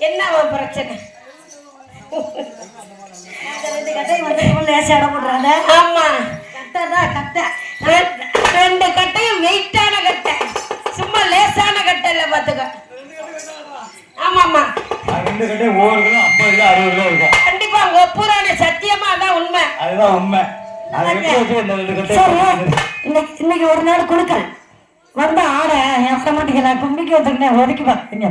என்னவா பிரச்சனை? ஆமா ரெண்டு கட்டையும் வெயிட்டான கட்டை, சும்மா லேசான கட்டை இல்ல பாத்துக்க. ஆமாமா ரெண்டு கட்டையும் 50 கிலோ 60 கிலோ இருக்கும். கண்டிப்பா ஒப்புறான சத்தியமா அதான் உண்மை. அதுதான் உண்மை. இன்னைக்கு ஒரு நாள் கொடுக்கல் வந்த ஆடை என் மாட்டேங்க நான் கும்பிக்கு வந்துருக்கேன் ஒதுக்கி பார்த்தீங்க.